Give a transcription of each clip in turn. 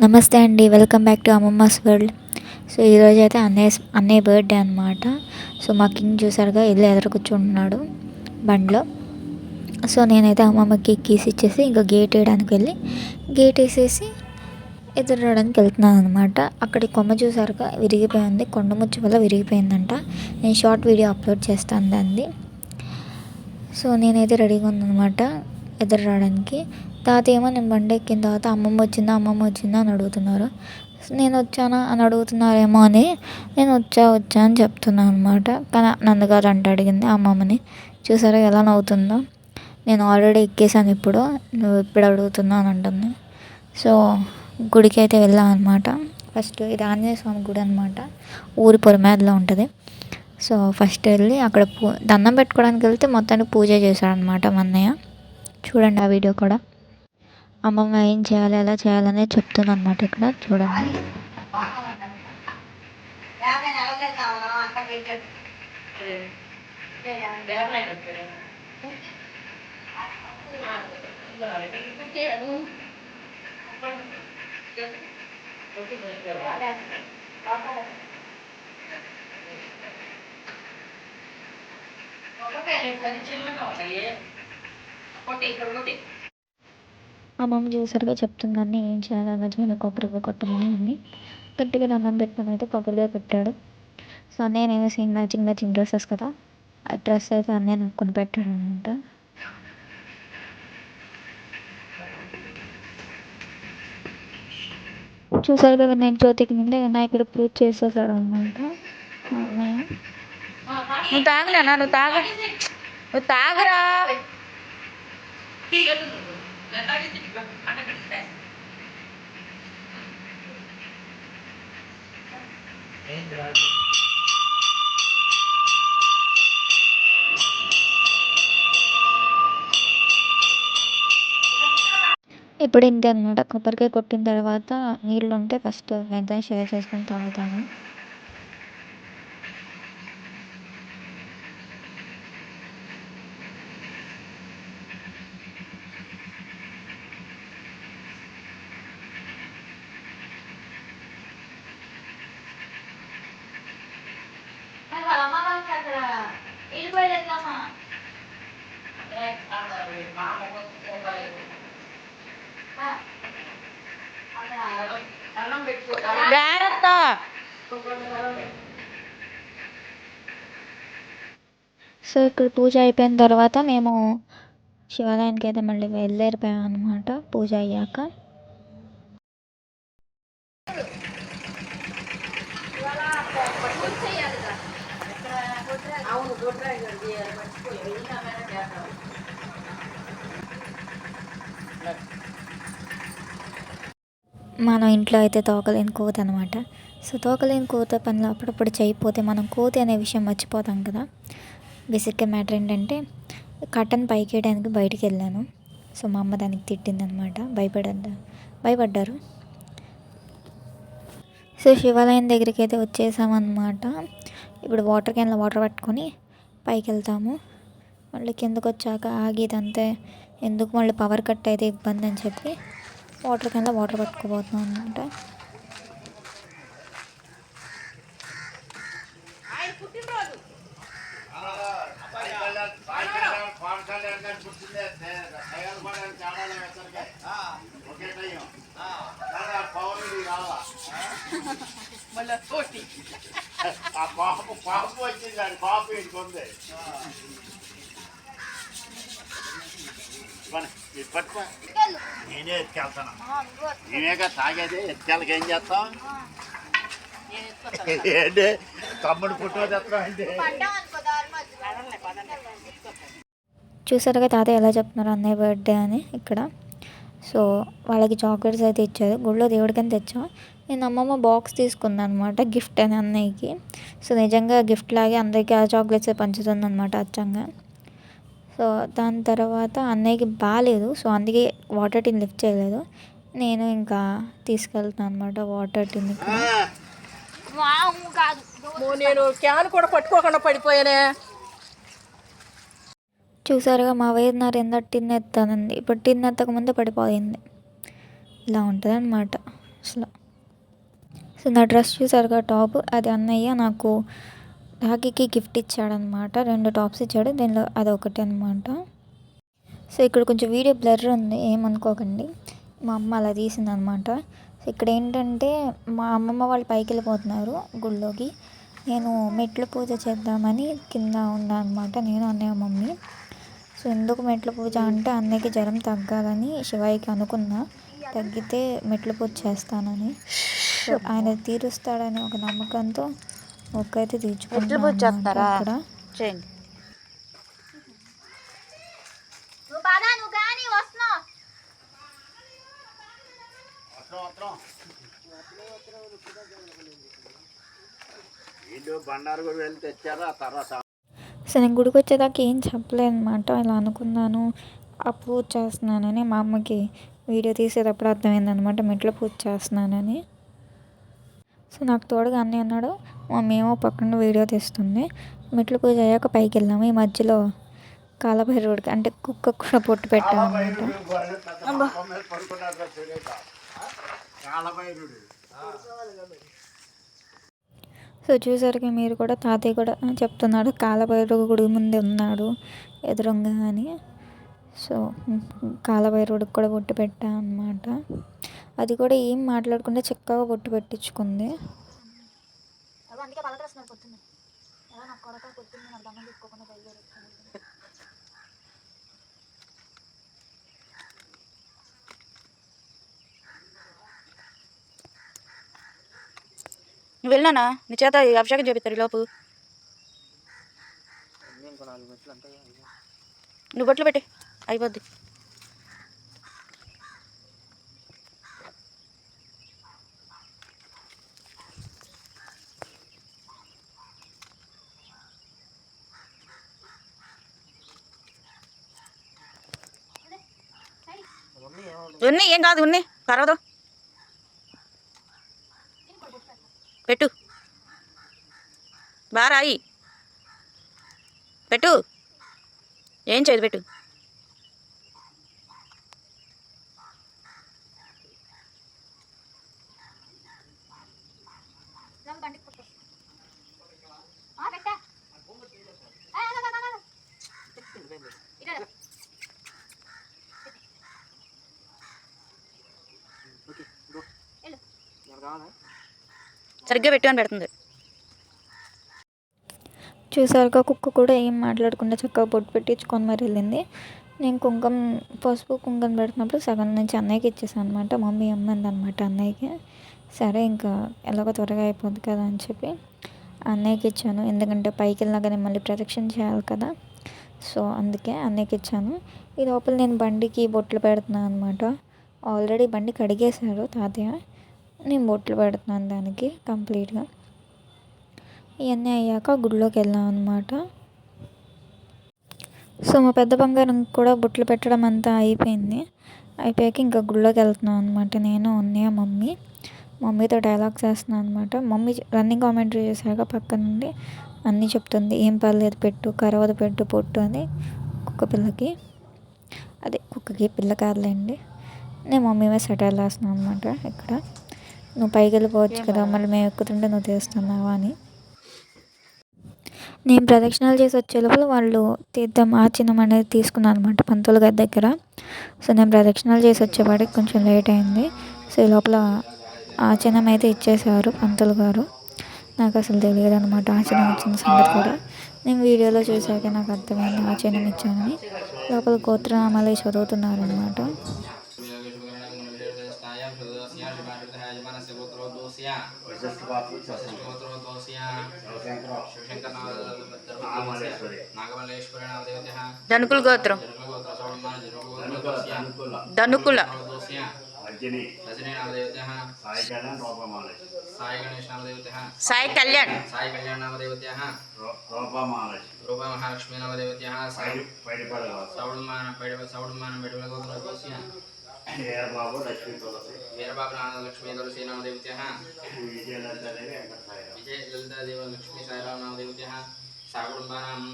నమస్తే అండి. Welcome back to అమ్మమ్మస్ world. So ఈరోజు అయితే అన్నయ్య బర్త్డే అనమాట. సో మా కింగ్ చూసారుగా ఇల్లు ఎదురు కూర్చుంటున్నాడు బండిలో. సో నేనైతే అమ్మమ్మకి కీస్ ఇచ్చేసి ఇంకా గేట్ వేయడానికి వెళ్ళి గేట్ వేసేసి ఎదురు రావడానికి వెళ్తున్నాను అనమాట. అక్కడి కొమ్మ చూసారుగా విరిగిపోయింది, కొండముచ్చు వల్ల విరిగిపోయిందంట. నేను షార్ట్ వీడియో అప్లోడ్ చేస్తాను దాన్ని. సో నేనైతే రెడీగా ఉందనమాట ఎదురు రావడానికి. తాత ఏమో నేను బండి ఎక్కిన తర్వాత అమ్మమ్మ వచ్చిందా అని అడుగుతున్నారు. నేను వచ్చానా అని అడుగుతున్నారేమో అని నేను వచ్చా అని చెప్తున్నాను అనమాట. కానీ నందుగారు అంటే అడిగింది అమ్మమ్మని. చూసారా ఎలా నవ్వుతుందో. నేను ఆల్రెడీ ఎక్కేసాను, ఇప్పుడు నువ్వు ఇప్పుడు అడుగుతున్నావు అని అంటుంది. సో గుడికి అయితే వెళ్ళాం అనమాట. ఫస్ట్ ఇది ఆంజనేయ స్వామి గుడి అనమాట, ఊరి పొలిమేరలో ఉంటుంది. సో ఫస్ట్ వెళ్ళి అక్కడ దండం పెట్టుకోవడానికి వెళ్తే మొత్తానికి పూజ చేశాడనమాట మా అన్నయ్య. చూడండి ఆ వీడియో కూడా. అమ్మమ్మ ఏం చేయాలి ఎలా చేయాలనే చెప్తుంది అనమాట ఇక్కడ చూడండి. అమ్మమ్మ చూసారుగా చెప్తుందని ఏం చేయాలి అలా చేయాలి, కొబ్బరిగా కొట్టమని అని గట్టిగా దండం పెట్టుకుని అయితే కొబ్బరిగా పెట్టాడు. సో నేను చిన్న డ్రెస్సెస్ కదా, ఆ డ్రెస్ అయితే అన్నయ్య నాకు కొనిపెట్టాడు అనమాట. చూసారు కదా నేను జ్యోతికి ముందే వినాయకుడు పూజ చేసేసాడు అనమాట అన్నయ్య. నువ్వు తాగలేనా, నువ్వు తాగరా. ఇప్పుడు ఇంతే అనమాట. కొబ్బరికాయ కొట్టిన తర్వాత నీళ్ళు ఉంటే ఫస్ట్ వెంటనే షేర్ చేసుకొని తాగుతాను. సో ఇక్కడ పూజ అయిపోయిన తర్వాత మేము శివాలయానికి అయితే మళ్ళీ వెళ్ళేరిపోయాం అనమాట పూజ అయ్యాక. మనం ఇంట్లో అయితే తోకలేని కోతి అనమాట. సో తోకలేని కోత పనిలో అప్పుడప్పుడు చేయిపోతే మనం కోతి అనే విషయం మర్చిపోతాం కదా. బేసిక్గా మ్యాటర్ ఏంటంటే కటన్ పైకి వేయడానికి బయటికి వెళ్ళాను. సో మా అమ్మ దానికి తిట్టింది అనమాట, భయపడ్డారు. సో శివాలయం దగ్గరికి అయితే వచ్చేసామన్నమాట. ఇప్పుడు వాటర్ క్యాన్లో వాటర్ పట్టుకొని పైకి వెళ్తాము. మళ్ళీ కిందకు వచ్చాక ఆగి ఇదంతే ఎందుకు మళ్ళీ పవర్ కట్ అయితే ఇబ్బంది అని చెప్పి వాటర్ క్యాన్లో వాటర్ పట్టుకోబోతున్నాం అనమాట. నేనే ఎత్తుకెళ్తాను, నేనేగా తాగేది. ఎత్తుకెళ్ళకి ఏం చేస్తాం ఏంటి తమ్ముడు పుట్టిన తెస్తాం అంటే. చూసారుగా తాతయ్య ఎలా చెప్తున్నారు అన్నయ్య బర్త్డే అని ఇక్కడ. సో వాళ్ళకి చాక్లెట్స్ అయితే ఇచ్చారు, గుళ్ళో దేవుడికని తెచ్చాం. నేను అమ్మమ్మ బాక్స్ తీసుకున్నాను అనమాట గిఫ్ట్ అని అన్నయ్యకి. సో నిజంగా గిఫ్ట్ లాగే అందరికీ ఆ చాక్లెట్సే పంచుతుంది అనమాట అచ్చంగా. సో దాని తర్వాత అన్నయ్యకి బాగాలేదు, సో అందుకే వాటర్ టిన్ లిఫ్ట్ చేయలేదు. నేను ఇంకా తీసుకెళ్తాను అనమాట వాటర్ టిన్. నేను క్యాన్ కూడా పట్టుకోకుండా పడిపోయానే. చూసారుగా మా వైద్యనారు ఎంత టిన్ ఎత్తానండి, ఇప్పుడు టిన్ ఎత్తక ముందే పడిపోయింది. ఇలా ఉంటుంది అనమాట టాప్స్లో. సో నా డ్రెస్ చూసారుగా టాప్, అది అన్నయ్య నాకు రాఖీకి గిఫ్ట్ ఇచ్చాడనమాట. 2 టాప్స్ ఇచ్చాడు, దీనిలో అదొకటి అనమాట. సో ఇక్కడ కొంచెం వీడియో బ్లర్ ఉంది, ఏమనుకోకండి, మా అమ్మ అలా తీసిందనమాట. సో ఇక్కడ ఏంటంటే మా అమ్మమ్మ వాళ్ళు పైకి వెళ్ళిపోతున్నారు గుళ్ళోకి. నేను మెట్ల పూజ చేద్దామని కింద ఉన్నా అనమాట, నేను అన్నయ్య మమ్మీ. సో ఎందుకు మెట్ల పూజ అంటే అన్నయ్యకి జ్వరం తగ్గాలని శివయ్యకి అనుకున్నా, తగ్గితే మెట్ల పూజ చేస్తానని. సో ఆయన తీరుస్తాడని ఒక నమ్మకంతో మొక్కైతే తీర్చుకుంటున్నాను ఇక్కడ. చేయండి. వీళ్ళు బండారు కూడా వెళ్ళి తెచ్చారు. ఆ తర్వాత సో నేను గుడికి వచ్చేదాకా ఏం చెప్పలేదు అనమాట, ఇలా అనుకున్నాను ఆ పూజ చేస్తున్నానని. మా అమ్మకి వీడియో తీసేటప్పుడు అర్థమైందనమాట మెట్ల పూజ చేస్తున్నానని. సో నాకు తోడుగా అన్నీ అన్నాడు, మమ్మీ ఏమో పక్కన వీడియో తీస్తుంది. మెట్ల పూజ అయ్యాక పైకి వెళ్ళాము. ఈ మధ్యలో కాలభైరవుడికి అంటే కుక్కకు కూడా పొట్టు పెట్టాము అనమాట. సో చూసరికి మీరు కూడా, తాతయ్య కూడా చెప్తున్నాడు కాలభైరవుడు గుడి ముందే ఉన్నాడు ఎదురుగా అని. సో కాలభైరవుడికి కూడా బొట్టు పెట్టా అనమాట. అది కూడా ఏం మాట్లాడకుండా చక్కగా బొట్టు పెట్టించుకుంది. నువ్వు వెళ్ళినా నీ చేత అభిషేకం చేపిస్తారు ఈ లోపు. నువ్వు బొట్లు పెట్టి అయిపోద్ది. ఉన్నాయి, ఏం కాదు, ఉన్నాయి పర్వదు. పెట్టు, బాగా రాయి, పెట్టు, ఏం చేయదు, పెట్టు. సరిగ్గా పెట్టు అని పెడుతుంది. చూసారుగా కుక్క కూడా ఏం మాట్లాడకుండా చక్కగా బొట్టు పెట్టించుకొని మరి వెళ్ళింది. నేను పసుపు కుంకుమ పెడుతున్నప్పుడు సగం నుంచి అన్నయ్యకి ఇచ్చేసాను అనమాట. మమ్మీ అమ్మందనమాట అన్నయ్యకి. సరే ఇంకా ఎలాగో త్వరగా అయిపోద్ది కదా అని చెప్పి అన్నయ్యకి ఇచ్చాను. ఎందుకంటే పైకి వెళ్ళినాకనే మళ్ళీ ప్రదక్షిణ చేయాలి కదా, సో అందుకే అన్నయ్యకి ఇచ్చాను. ఈ లోపల నేను బండికి బొట్లు పెడుతున్నాను అనమాట. ఆల్రెడీ బండి కడిగేశాడు తాతయ్య, నేను బొట్లు పెడుతున్నాను దానికి కంప్లీట్గా. ఇవన్నీ అయ్యాక గుడిలోకి వెళ్ళాం అనమాట. సో మా పెద్ద బంగారం కూడా బొట్లు పెట్టడం అంతా అయిపోయింది. అయిపోయాక ఇంకా గుడిలోకి వెళ్తున్నాం అనమాట. నేను అన్నయ్య మమ్మీతో డైలాగ్స్ వేస్తున్నాను అనమాట. మమ్మీ రన్నింగ్ కామెంటరీ చేశాక పక్క నుండి అన్నీ చెప్తుంది, ఏం పర్లేదు పెట్టు, కరవదు పెట్టు పొట్టు అని కుక్కకి. పిల్ల కాదులేండి. నేను మమ్మీ మీద సెటైల్ వేస్తున్నాను అనమాట. ఇక్కడ నువ్వు పైకి వెళ్ళిపోవచ్చు కదా, మళ్ళీ మేము ఎక్కుతుంటే నువ్వు తీస్తున్నావా అని. నేను ప్రదక్షిణాలు చేసి వచ్చే లోపల వాళ్ళు తీర్థం ఆచనం అనేది తీసుకున్నాను అనమాట పంతులు గారి దగ్గర. సో నేను ప్రదక్షిణాలు చేసి వచ్చేవాడికి కొంచెం లేట్ అయింది. సో ఈ లోపల ఆచనం అయితే ఇచ్చేసారు పంతులు గారు. నాకు అసలు తెలియదు అనమాట ఆచనం ఇచ్చిన సంగతి కూడా. నేను వీడియోలో చూసాక నాకు అర్థమైంది ఆచనం ఇచ్చానని. లోపల గోత్రనామాలు చదువుతున్నారు అనమాట. ధనుకుల గోత్రం, ధనుకుల సాయి కళ్యాణ్ రూపమహాలక్ష్మీ నామదేవత్యః సౌడుమానం బెడుల గోత్రోద్భవస్య వీరబాబు లక్ష్మీ తులసీ నామదేవత్యః విజయ లలితాదేవ లక్ష్మీ సాయిరామ నామదేవత్యః సాగుడుంబానాం.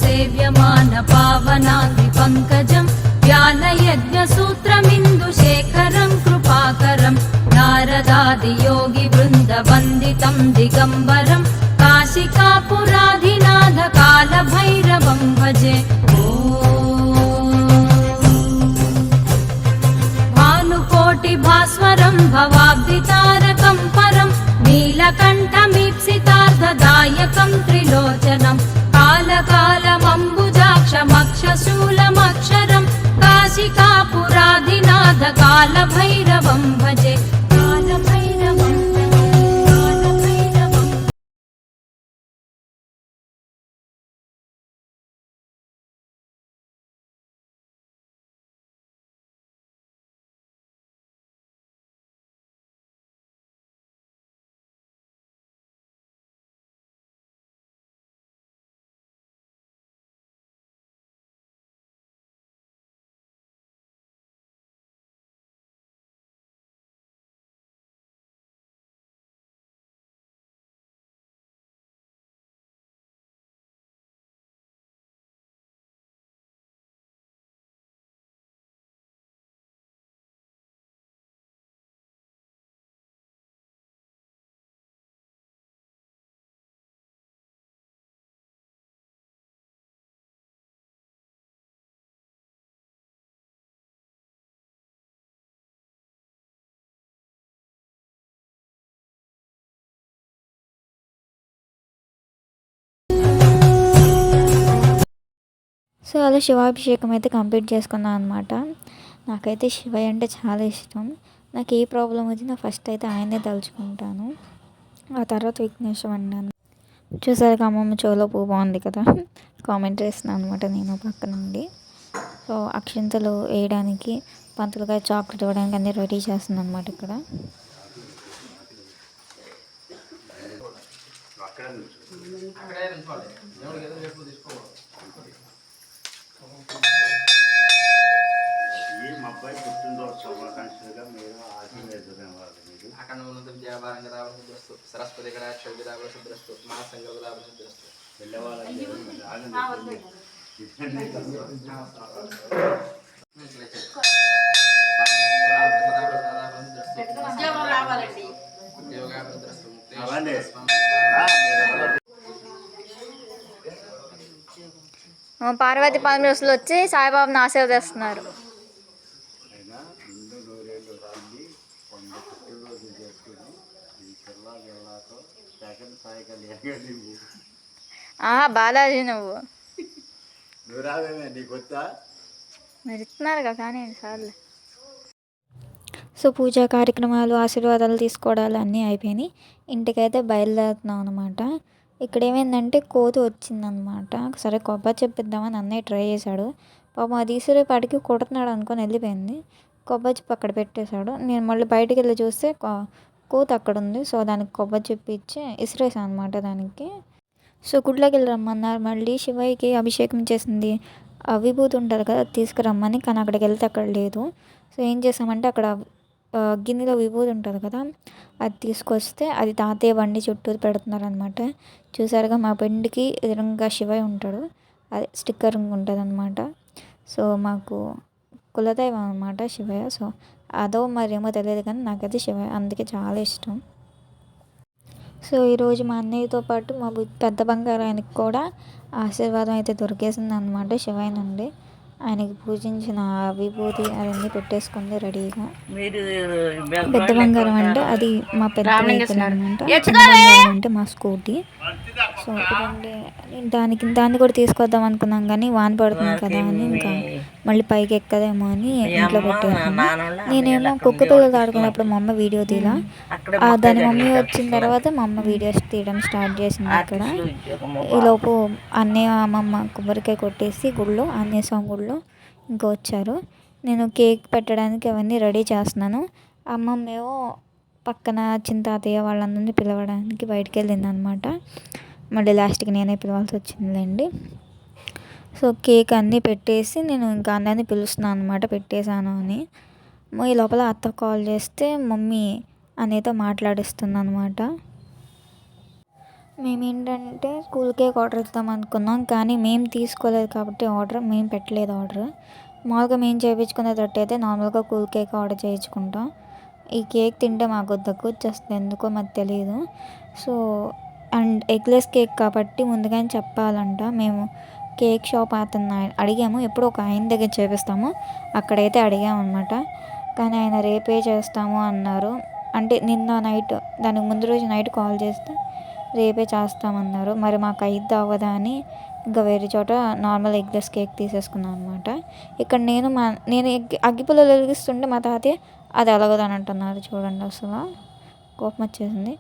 सेव्यमान पावनाद्रिपङ्कजं व्यालयज्ञसूत्रमिन्दुशेखरं कृपाकरं नारदादियोगिवृन्दवन्दितं दिगम्बरं काशिकापुराधिनाथकालभैरवं भजे। भानुकोटिभास्वरं भवाब्धितारकं परं नीलकण्ठमीप्सितार्थदायकं त्रिलोचनं कालकालमम्बुजाक्षमक्षशूलमक्षरं काशिकापुराधिनाथकालभैरवं भजे। कालभैरवं कालभैरवं। సో అలా శివాభిషేకం అయితే కంప్లీట్ చేసుకున్నాను అనమాట. నాకైతే శివయ్య అంటే చాలా ఇష్టం. నాకు ఏ ప్రాబ్లం వచ్చినా ఫస్ట్ అయితే ఆయనే తలుచుకుంటాను, ఆ తర్వాత విఘ్నేశ్వరుడు అన్నాను. చూసారుగా అమ్మమ్మ చెవులో పువ్వు బాగుంది కదా, కామెంట్ చేస్తున్నాను అనమాట నేను పక్క నుండి. సో అక్షింతలు వేయడానికి, పంతులుగా చాక్లెట్ ఇవ్వడానికి అన్నీ రెడీ చేస్తున్నాను అనమాట ఇక్కడ. ఈ మా అబ్బాయి పుట్టినరోజు శుభాకాంక్షలుగా మీరు ఆశీర్వదించవాలి. మీరు అక్కడ ఉన్నత విద్యాభారంగా రావడం సరస్వతి కళాక్షి రావడం శుద్రస్తు మా సంఘం రావడం శుద్రస్తు వెళ్ళేవాళ్ళకి ఉద్యోగం రావాలండి. అవన్నీ పార్వతి పరమేశ్వరులు వచ్చి సాయిబాబాని ఆశీర్వదిస్తున్నారు. అయినా ముందు నూరేళ్ళు వచ్చింది, కొండ పుట్టినరోజు చేసుకుని ఈ జిల్లా జిల్లాతో సెకండ్ సాయికల్ నువ్వు బాలాజీ నువ్వు రావేమే నీకు వద్దా? మీరు ఇస్తున్నారుగా కానీ సార్లు. సో పూజా కార్యక్రమాలు, ఆశీర్వాదాలు తీసుకోవడాలు అన్నీ అయిపోయినాయి. ఇంటికైతే బయలుదేరుతున్నాం అనమాట. ఇక్కడ ఏమైందంటే కోతి వచ్చిందనమాట. సరే కొబ్బరి చెప్పిద్దామని అన్నయ్య ట్రై చేశాడు. పాపం అది ఈసరేపాటికి కొడుతున్నాడు అనుకొని వెళ్ళిపోయింది. కొబ్బరి చెప్పు అక్కడ పెట్టేశాడు. నేను మళ్ళీ బయటికి వెళ్ళి చూస్తే కోతి అక్కడ ఉంది. సో దానికి కొబ్బరి చెప్పి ఇచ్చి ఇసిరేసాను అనమాట దానికి. సో గుడిలోకి వెళ్ళి రమ్మన్నారు. మళ్ళీ శివయ్యకి అభిషేకం చేసింది విభూతి ఉంటుంది కదా, అది తీసుకురమ్మని. కానీ అక్కడికి వెళ్తే అక్కడ లేదు. సో ఏం చేసామంటే అక్కడ గిన్నెలో విభూతి ఉంటుంది కదా, అది తీసుకొస్తే అది తాతయ్య బండి చుట్టూ పెడుతున్నారనమాట. చూసారుగా మా బండికి ఎదురుగా శివయ్య ఉంటాడు, అది స్టిక్కర్ ఉంటుంది అనమాట. సో మాకు కులదైవం అనమాట శివయ్య. సో అదో మరేమో తెలియదు కానీ నాకైతే శివయ్య అందుకే చాలా ఇష్టం. సో ఈరోజు మా అన్నయ్యతో పాటు మా పెద్ద బంగారానికి కూడా ఆశీర్వాదం అయితే దొరికేసింది అనమాట శివయ్య నుండి. ఆయనకి పూజించిన విభూతి అవన్నీ పెట్టేసుకుంది రెడీగా. పెద్ద బంగారం అంటే అది మా పెద్ద వెహికల్ అనమాట, చిన్న బంగారం అంటే మా స్కూటీ. సో దాన్ని కూడా తీసుకొద్దాం అనుకున్నాం కానీ వాన పడుతుంది కదా అని ఇంకా మళ్ళీ పైకి ఎక్కదేమో అని ఇంట్లో పెట్టేసాను. నేనేమో కుక్క పిల్లలు ఆడుకున్నప్పుడు మా అమ్మ వీడియో తీలా, దాని మమ్మీ వచ్చిన తర్వాత మా అమ్మ వీడియోస్ తీయడం స్టార్ట్ చేసింది ఇక్కడ. ఈలోపు అన్నయ్య అమ్మమ్మ కొబ్బరికాయ కొట్టేసి గుళ్ళో, ఆంజనేయ స్వామి గుళ్ళో ఇంకా వచ్చారు. నేను కేక్ పెట్టడానికి అవన్నీ రెడీ చేస్తున్నాను. అమ్మమ్మ ఏమో పక్కన చిన్న తాతయ్య వాళ్ళందరినీ పిలవడానికి బయటికి వెళ్ళింది అనమాట. మళ్ళీ లాస్ట్కి నేనే పిలవాల్సి వచ్చిందిలేండి. సో కేక్ అన్నీ పెట్టేసి నేను ఇంకా అందరినీ పిలుస్తున్నాను అనమాట, పెట్టేశాను అని. ఈ లోపల అత్త కాల్ చేస్తే మమ్మీ అనేతో మాట్లాడిస్తుంది అనమాట. మేమేంటంటే కూల్ కేక్ ఆర్డర్ ఇద్దాం అనుకున్నాం, కానీ మేము తీసుకోలేదు కాబట్టి ఆర్డర్ మేము పెట్టలేదు. మామూలుగా మేము చేయించుకునేటట్టయితే నార్మల్గా కూల్ కేక్ ఆర్డర్ చేయించుకుంటాం. ఈ కేక్ తింటే మాకు దగ్గొచ్చేస్తుంది, ఎందుకో మాకు తెలియదు. సో అండ్ ఎగ్లెస్ కేక్ కాబట్టి ముందుగానే చెప్పాలంట. మేము కేక్ షాప్ అతను అడిగాము, ఎప్పుడు ఒక ఆయన దగ్గర చేపిస్తాము, అక్కడైతే అడిగాము అనమాట. కానీ ఆయన రేపే చేస్తాము అన్నారు. అంటే నిన్న నైట్, దానికి ముందు రోజు నైట్ కాల్ చేస్తే రేపే చేస్తామన్నారు. మరి మాకు అయిద్దా అవ్వదా అని ఇంకా వేరే చోట నార్మల్ ఎగ్లెస్ కేక్ తీసేసుకున్నాను అనమాట. ఇక్కడ నేను అగ్గిపుల్లలు వెలిగిస్తుంటే మా తాతయ్య అది ఎలగదని అంటున్నారు. చూడండి, అసలు కోపం వచ్చేసింది.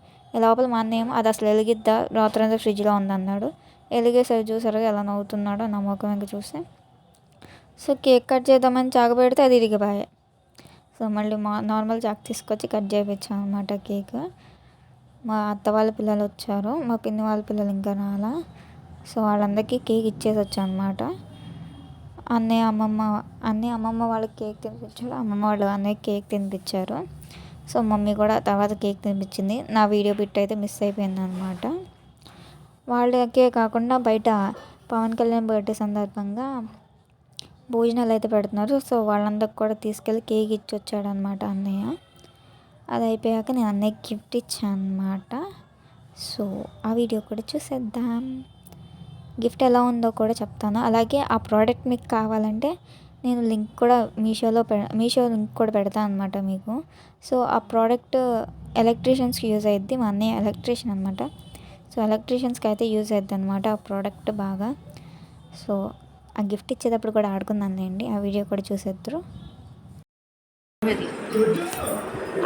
లోపల మా అన్నేమో అది అసలు వెలిగిద్దా, రాత్రంతా ఫ్రిడ్జ్లో ఉందన్నాడు. వెలిగేసరి చూసారు ఎలా నవ్వుతున్నాడో నా ముఖం ఇంకా చూస్తే. సో కేక్ కట్ చేద్దామని చాకు పెడితే అది ఇరిగిపోయాయి. సో మళ్ళీ నార్మల్ చాకు తీసుకొచ్చి కట్ చేయించాం అనమాట కేక్. మా అత్త వాళ్ళ పిల్లలు వచ్చారు, మా పిన్ని వాళ్ళ పిల్లలు ఇంకా రాలా. సో వాళ్ళందరికీ కేక్ ఇచ్చేసి వచ్చాను అనమాట. అన్నయ్య అమ్మమ్మ వాళ్ళకి కేక్ తినిపించారు, అమ్మమ్మ వాళ్ళు అన్నయ్య కేక్ తినిపించారు. సో మమ్మీ కూడా తర్వాత కేక్ తినిపించింది. నా వీడియో బిట్ అయితే మిస్ అయిపోయింది అనమాట. వాళ్ళకే కాకుండా బయట పవన్ కళ్యాణ్ బర్త్డే సందర్భంగా భోజనాలు అయితే పెడుతున్నారు. సో వాళ్ళందరికి కూడా తీసుకెళ్ళి కేక్ ఇచ్చి వచ్చాడు అనమాట అన్నయ్య. అది అయిపోయాక నేను అన్నయ్యకి గిఫ్ట్ ఇచ్చాను అనమాట. సో ఆ వీడియో కూడా చూసేద్దాం. గిఫ్ట్ ఎలా ఉందో కూడా చెప్తాను. అలాగే ఆ ప్రోడక్ట్ మీకు కావాలంటే నేను లింక్ కూడా మీషో లింక్ కూడా పెడతాను అనమాట మీకు. సో ఆ ప్రోడక్ట్ ఎలక్ట్రీషియన్స్కి యూజ్ అయ్యిద్ది. మా అన్నయ్య ఎలక్ట్రీషియన్ అనమాట. సో ఎలక్ట్రీషియన్స్కి అయితే యూజ్ అవుద్ది అనమాట ఆ ప్రోడక్ట్ బాగా. సో ఆ గిఫ్ట్ ఇచ్చేటప్పుడు కూడా ఆడుకుందాంలేండి, ఆ వీడియో కూడా చూసేద్దరు.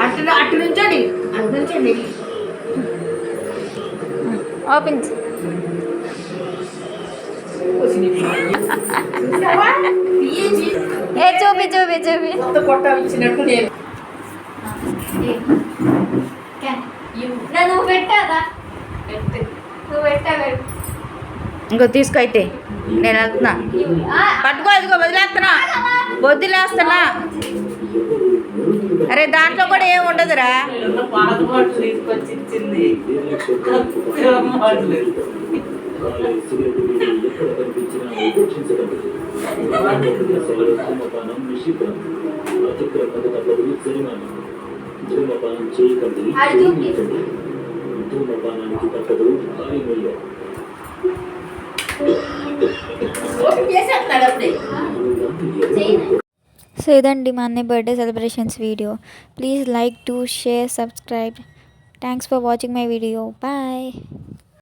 అటు నుంచండి ఓపెన్ చూపి కొట్ట ఇచ్చినట్టు నేను నువ్వు పెట్టాదా, నువ్వు పెట్టావు. ఇంకో తీసుకో అయితే, నేను వెళ్తున్నా. పట్టుకో, ఇదిగో వదిలేస్తున్నా. అరే దాంట్లో కూడా ఏమి ఉండదురా. పాత బాటిల్ తీసుకొచ్చి ఇచ్చింది. సో ఇదండి మా అన్నయ్య birthday celebrations video. Please like, do, share, subscribe. Thanks for watching my video. Bye.